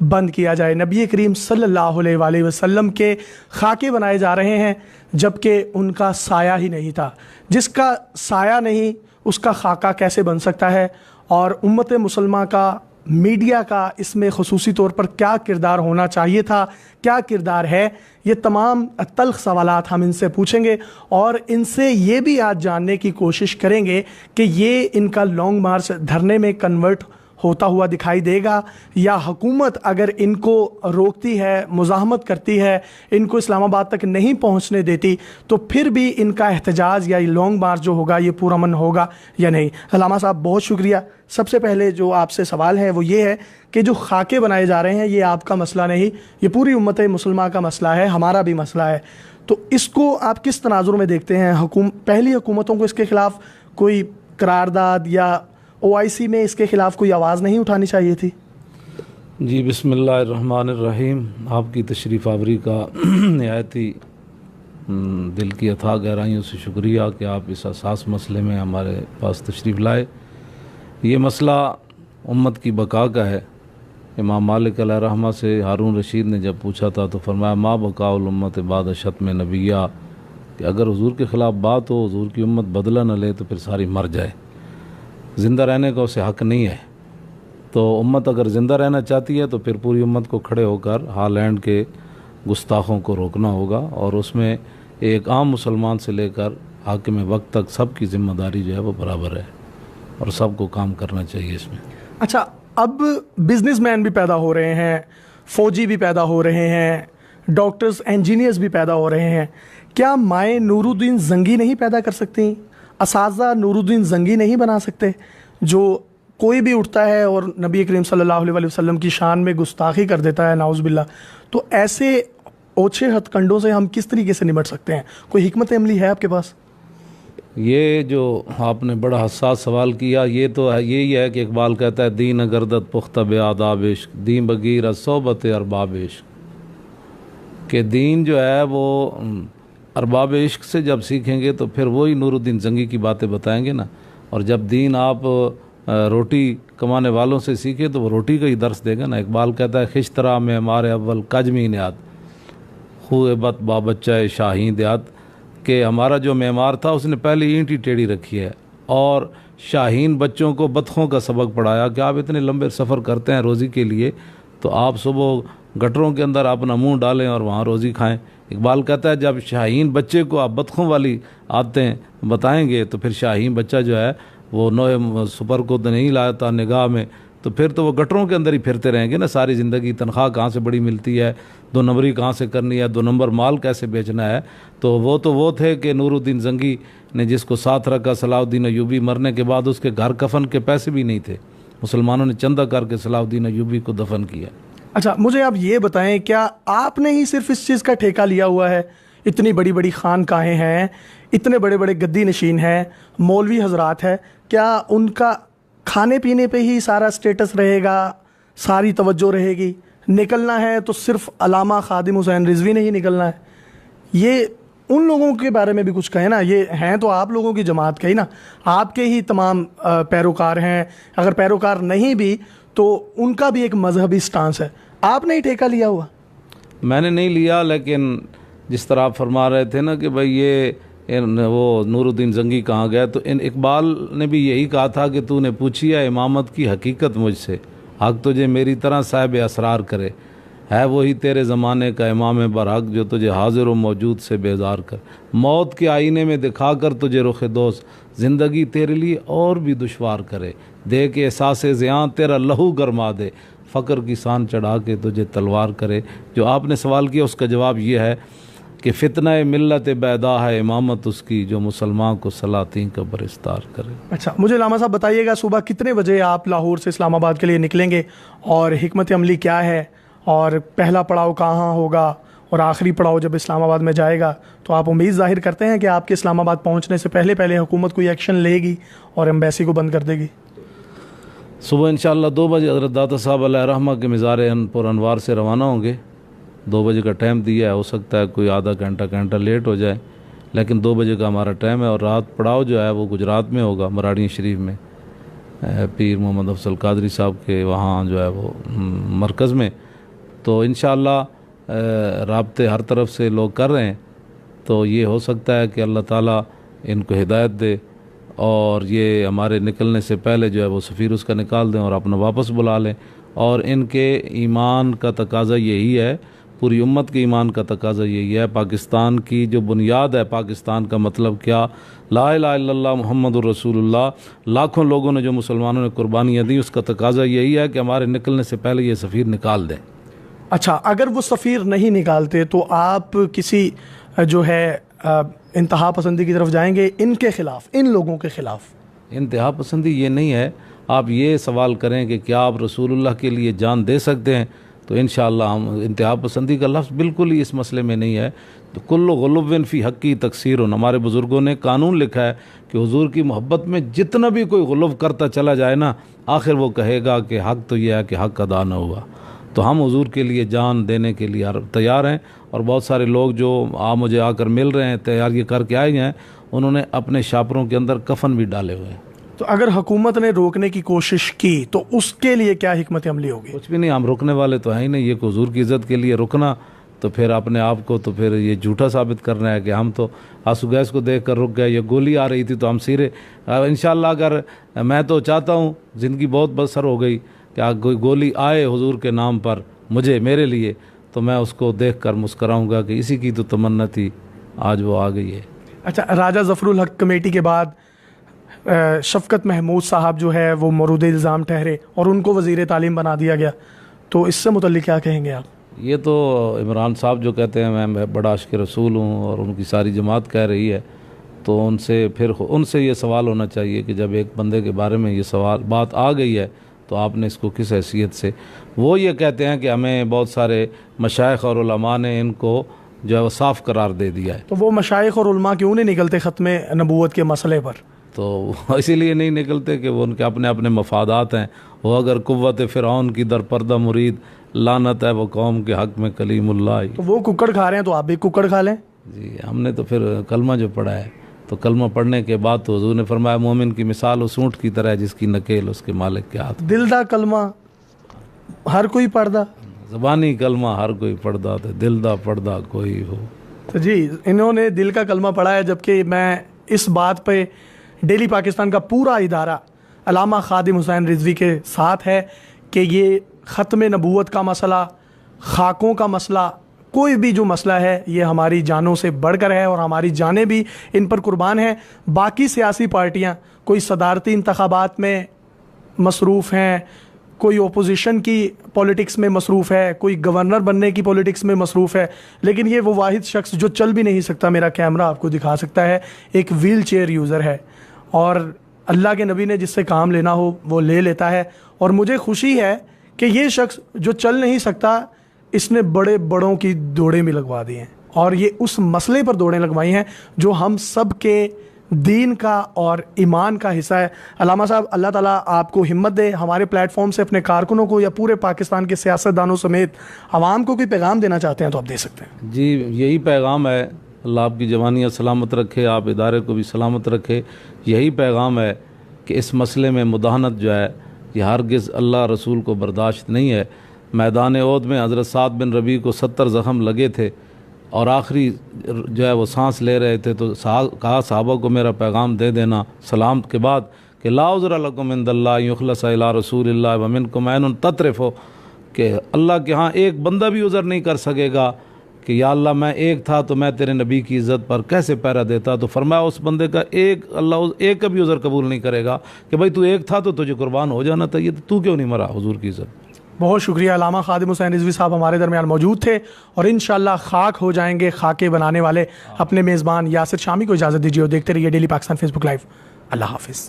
बंद किया जाए। नबी करीम सल्लल्लाहु अलैहि वसल्लम के खाके बनाए जा रहे हैं जबकि उनका साया ही नहीं था। जिसका साया नहीं उसका खाका कैसे बन सकता है? और उम्मत मुसलमान का, मीडिया का इसमें ख़ुसूसी तौर पर क्या किरदार होना चाहिए था, क्या किरदार है? ये तमाम तल्ख़ सवालात हम इनसे पूछेंगे और इनसे ये भी आज जानने की कोशिश करेंगे कि ये इनका लॉन्ग मार्च धरने में कन्वर्ट होता हुआ दिखाई देगा या हुकूमत अगर इनको रोकती है, मुज़ाहमत करती है, इनको इस्लामाबाद तक नहीं पहुंचने देती तो फिर भी इनका एहतजाज या लॉन्ग मार्च जो होगा ये पुरअमन होगा या नहीं। अल्लामा साहब बहुत शुक्रिया। सबसे पहले जो आपसे सवाल है वो ये है कि जो खाके बनाए जा रहे हैं ये आपका मसला नहीं, ये पूरी उम्मत मुसलमान का मसला है, हमारा भी मसला है। तो इसको आप किस तनाजुर में देखते हैं? पहली हुकूमतों को इसके ख़िलाफ़ कोई करारदाद या OIC में इसके ख़िलाफ़ कोई आवाज़ नहीं उठानी चाहिए थी? जी, बिस्मिल्लाहिर्रहमानिर्रहीम। आपकी तशरीफ़ आवरी का नहायत ही दिल की अथाह गहराइयों से शुक्रिया कि आप इस हसास मसले में हमारे पास तशरीफ़ लाए। ये मसला उम्मत की बका का है। इमाम मालिक अलैहि रहमा से हारून रशीद ने जब पूछा था तो फरमाया मा बकाउल उम्मत बाद शत्म नबिया, कि अगर हुजूर के ख़िलाफ़ बात हो, हुजूर की उम्मत बदला न ले तो फिर सारी मर जाए। ज़िंदा रहने का उसे हक़ नहीं है। तो उम्मत अगर ज़िंदा रहना चाहती है तो फिर पूरी उम्मत को खड़े होकर हालैंड के गुस्ताखों को रोकना होगा और उसमें एक आम मुसलमान से लेकर हाकिम वक्त तक सबकी ज़िम्मेदारी जो है वो बराबर है और सबको काम करना चाहिए इसमें। अच्छा, अब बिजनेसमैन भी पैदा हो रहे हैं, फ़ौजी भी पैदा हो रहे हैं, डॉक्टर्स, इंजीनियर्स भी पैदा हो रहे हैं। क्या माए नूरुद्दीन जंगी नहीं पैदा कर सकती? असाज़ा नूरुद्दीन जंगी नहीं बना सकते? जो कोई भी उठता है और नबी करीम सल्लल्लाहु अलैहि वसल्लम की शान में गुस्ताखी कर देता है, नाउज़ुबिल्लाह, तो ऐसे ओछे हथकंडों से हम किस तरीके से निपट सकते हैं? कोई हिकमत अमली है आपके पास? ये जो आपने बड़ा हसास सवाल किया, ये तो है, यही है कि इकबाल कहता है दीन गर्दत पुख्ता बेआदाब इश्क, दीन बगीर सोबत अरबाब इश्क, कि दीन जो है वो अरबाब इश्क से जब सीखेंगे तो फिर वही नूरुद्दीन जंगी की बातें बताएंगे ना। और जब दीन आप रोटी कमाने वालों से सीखे तो वो रोटी का ही दर्स देगा ना। इकबाल कहता है खिश्तरा में हमारे अव्वल कजमी याद हुए बत बाबच्चा शाहीन याद, कि हमारा जो मेमार था उसने पहले ईंट ही टेढ़ी रखी है और शाहीन बच्चों को बतखों का सबक पढ़ाया कि आप इतने लंबे सफ़र करते हैं रोज़ी के लिए तो आप सुबह गटरों के अंदर अपना मुंह डालें और वहाँ रोज़ी खाएं। इकबाल कहता है जब शाहीन बच्चे को आप बतखों वाली आदतें बताएंगे तो फिर शाहीन बच्चा जो है वो नए सुपर को तो नहीं लाता निगाह में, तो फिर तो वो गटरों के अंदर ही फिरते रहेंगे ना सारी ज़िंदगी। तनख्वाह कहाँ से बड़ी मिलती है, 2 नंबरी कहाँ से करनी है, 2 नंबर माल कैसे बेचना है। तो वो थे कि नूरुद्दीन जंगी ने जिसको साथ रखा सलाहुद्दीन अयूबी, मरने के बाद उसके घर कफन के पैसे भी नहीं थे, मुसलमानों ने चंदा करके सलाहुद्दीन अयूबी को दफन किया। अच्छा, मुझे आप ये बताएं, क्या आपने ही सिर्फ इस चीज़ का ठेका लिया हुआ है? इतनी बड़ी बड़ी खानकाहें हैं, इतने बड़े बड़े गद्दी नशीन हैं, मौलवी हजरात हैं, क्या उनका खाने पीने पे ही सारा स्टेटस रहेगा, सारी तवज्जो रहेगी? निकलना है तो सिर्फ अलामा खादिम हुसैन रिजवी ने ही निकलना है? ये उन लोगों के बारे में भी कुछ कहें ना। ये हैं तो आप लोगों की जमात के ही ना, आपके ही तमाम पैरोकार हैं। अगर पैरोकार नहीं भी तो उनका भी एक मजहबी स्टांस है। आपने ही ठेका लिया हुआ? मैंने नहीं लिया, लेकिन जिस तरह आप फरमा रहे थे ना कि भाई ये वो नूरुद्दीन जंगी कहाँ गया, तो इकबाल ने भी यही कहा था कि तूने पूछी है इमामत की हकीकत मुझसे, हक तुझे मेरी तरह साहिब असरार करे, है वही तेरे ज़माने का इमाम बरहक जो तुझे हाजिर व मौजूद से बेजार कर, मौत के आईने में दिखा कर तुझे रुख दोस्त, ज़िंदगी तेरे लिए और भी दुश्वार करे, दे के एहसास ज़ियां तेरा लहू गरमा दे, फ़क्र की सान चढ़ा के तुझे तलवार करे। जो आपने सवाल किया उसका जवाब ये है कि फितना मिल्लत बैदा है इमामत उसकी, जो मुसलमान को सलातीन का बरिस्तार करे। अच्छा, मुझे लामा साहब बताइएगा, सुबह कितने बजे आप लाहौर से इस्लामाबाद के लिए निकलेंगे और हिकमत अमली क्या है, और पहला पड़ाव कहाँ होगा और आखिरी पड़ाव जब इस्लामाबाद में जाएगा तो आप उम्मीद ज़ाहिर करते हैं कि आपके इस्लामाबाद पहुँचने से पहले हुकूमत कोई एक्शन लेगी और एम्बेसी को बंद कर देगी? सुबह इंशाअल्लाह 2 बजे हज़रत दाता साहब अलैहि रहमा के मज़ार अनवार से रवाना होंगे। 2 बजे का टाइम दिया है, हो सकता है कोई आधा घंटा लेट हो जाए, लेकिन 2 बजे का हमारा टाइम है। और रात पड़ाव जो है वो गुजरात में होगा, मराड़ी शरीफ में, पीर मोहम्मद अफजल कादरी साहब के वहाँ जो है वो मरकज़ में। तो इंशाअल्लाह राब्ते हर तरफ से लोग कर रहे हैं, तो ये हो सकता है कि अल्लाह ताला इनको हिदायत दे और ये हमारे निकलने से पहले जो है वो सफ़ीर उसका निकाल दें और अपना वापस बुला लें। और इनके ईमान का तकाज़ा यही है, पूरी उम्मत के ईमान का तकाज़ा यही है। पाकिस्तान की जो बुनियाद है, पाकिस्तान का मतलब क्या, ला इलाहा इल्लल्लाह मुहम्मदुर रसूलुल्लाह, लाखों लोगों ने जो मुसलमानों ने कुर्बानियाँ दी, उसका तकाज़ा यही है कि हमारे निकलने से पहले ये सफ़ीर निकाल दें। अच्छा, अगर वो सफ़ीर नहीं निकालते तो आप किसी जो है इंतहा पसंदी की तरफ जाएंगे इनके ख़िलाफ़, इन लोगों के ख़िलाफ़? इंतहा पसंदी ये नहीं है। आप ये सवाल करें कि क्या आप रसूलुल्लाह के लिए जान दे सकते हैं, तो इंशाअल्लाह हम, इंतहा पसंदी का लफ्ज़ बिल्कुल ही इस मसले में नहीं है। तो कुल्लु गुलुव्विन फ़ी हक़्क़ी तक़सीरुन, हमारे बुज़ुर्गों ने कानून लिखा है कि हुज़ूर की मोहब्बत में जितना भी कोई गुलुव करता चला जाए ना, आखिर वो कहेगा कि हक़ तो यह है कि हक़ अदा न हुआ। तो हम हुज़ूर के लिए जान देने के लिए तैयार हैं। और बहुत सारे लोग जो मुझे आकर मिल रहे हैं, तैयारी करके आए हैं, उन्होंने अपने शापरों के अंदर कफन भी डाले हुए हैं। तो अगर हुकूमत ने रोकने की कोशिश की तो उसके लिए क्या हिकमत अमली होगी? कुछ भी नहीं, हम रुकने वाले तो हैं ही नहीं। ये हुज़ूर की इज़्ज़त के लिए रुकना तो फिर अपने आप को तो फिर ये झूठा साबित करना है कि हम तो आंसू गैस को देख कर रुक गए, ये गोली आ रही थी तो हम सिरे। इंशाअल्लाह अगर, मैं तो चाहता हूँ, ज़िंदगी बहुत बसर हो गई कि कोई गोली आए हुज़ूर के नाम पर मुझे, मेरे लिए, तो मैं उसको देख कर मुस्कराऊँगा कि इसी की तो तमन्ना थी, आज वो आ गई है। अच्छा, राजा ज़फ़रुल हक कमेटी के बाद शफ़क़त महमूद साहब जो है वो मौरूद इल्ज़ाम ठहरे और उनको वज़ीर तालीम बना दिया गया, तो इससे मुतल्लिक़ क्या कहेंगे आप? ये तो इमरान साहब जो कहते हैं मैं बड़ा आशिक़ रसूल हूँ और उनकी सारी जमात कह रही है, तो उनसे ये सवाल होना चाहिए कि जब एक बंदे के बारे में ये बात आ गई है तो आपने इसको किस हैसियत से। वो ये कहते हैं कि हमें बहुत सारे मशाइख और उलमा ने इनको जो है वो साफ़ करार दे दिया है। तो वो मशाइख और उलमा क्यों नहीं निकलते ख़त्म नबूवत के मसले पर? तो इसीलिए नहीं निकलते कि वो उनके अपने अपने मफादात हैं। वो अगर कुव्वत फ़िरऔन की दरपर्दा मुरीद, लानत है वो कौम के हक़ में कलीमुल्लाह। तो वो कुक्कड़ खा रहे हैं तो आप भी कुक्कड़ खा लें। जी, हमने तो फिर कलमा जो पढ़ा है, तो कलमा पढ़ने के बाद तो हुज़ूर ने फरमाया मोमिन की मिसाल उस ऊँट की तरह है जिसकी नकेल उसके मालिक के हाथ। दिल दा कलमा हर कोई पढ़दा, ज़बानी कलमा हर कोई पढ़दा, तो दिल दा पढ़दा कोई हो। तो जी, इन्होंने दिल का कलमा पढ़ा है, जबकि मैं इस बात पे डेली पाकिस्तान का पूरा इदारा अल्लामा खादिम हुसैन रिजवी के साथ है कि ये ख़त्म नबूवत का मसला, खाकों का मसला, कोई भी जो मसला है ये हमारी जानों से बढ़कर है और हमारी जानें भी इन पर कुर्बान हैं। बाकी सियासी पार्टियां कोई सदारती इंतखाबात में मसरूफ़ हैं, कोई ओपोजिशन की पॉलिटिक्स में मसरूफ़ है, कोई गवर्नर बनने की पॉलिटिक्स में मसरूफ़ है, लेकिन ये वो वाहिद शख्स जो चल भी नहीं सकता, मेरा कैमरा आपको दिखा सकता है, एक व्हील चेयर यूज़र है और अल्लाह के नबी ने जिससे काम लेना हो वो ले लेता है। और मुझे खुशी है कि ये शख्स जो चल नहीं सकता, इसने बड़े बड़ों की दौड़ें भी लगवा दी हैं और ये उस मसले पर दौड़ें लगवाई हैं जो हम सब के दीन का और ईमान का हिस्सा है। अल्लामा साहब, अल्लाह ताला आपको हिम्मत दे। हमारे प्लेटफॉर्म से अपने कारकुनों को या पूरे पाकिस्तान के सियासतदानों समेत आवाम को कोई पैगाम देना चाहते हैं तो आप दे सकते हैं। जी, यही पैगाम है, अल्लाह आपकी जवानियाँ सलामत रखे, आप इदारे को भी सलामत रखे। यही पैगाम है कि इस मसले में मुदाहनत जो है ये हरगिज़ अल्लाह रसूल को बर्दाश्त नहीं है। मैदान ओहद में हज़रत साद बिन रबी को 70 ज़ख़म लगे थे और आखिरी जो है वो सांस ले रहे थे, तो कहा साहबा को मेरा पैगाम दे देना सलाम के बाद कि ला उज़्र लकुम इंदल्लाह युख़लस इला रसूलिल्लाह व मिनकुम ऐनुन ततरिफ़ु, कि अल्लाह के यहाँ एक बंदा भी उज़र नहीं कर सकेगा कि या अल्लाह मैं एक था तो मैं तेरे नबी की इज़्ज़त पर कैसे पहरा देता। तो फरमाया उस बंदे का अल्लाह एक का भी उज़र कबूल नहीं करेगा कि भाई तू एक था तो तुझे कुर्बान हो जाना चाहिए, तो तू क्यों नहीं मरा हुज़ूर की इज़्ज़त। बहुत शुक्रिया। अल्लामा खादिम हुसैन रिजवी साहब हमारे दरमियान मौजूद थे और इंशाअल्लाह खाक हो जाएंगे खाके बनाने वाले अपने मेज़बान यासिर शामी को इजाज़त दीजिए और देखते रहिए डेली पाकिस्तान फेसबुक लाइव। अल्लाह हाफिज़।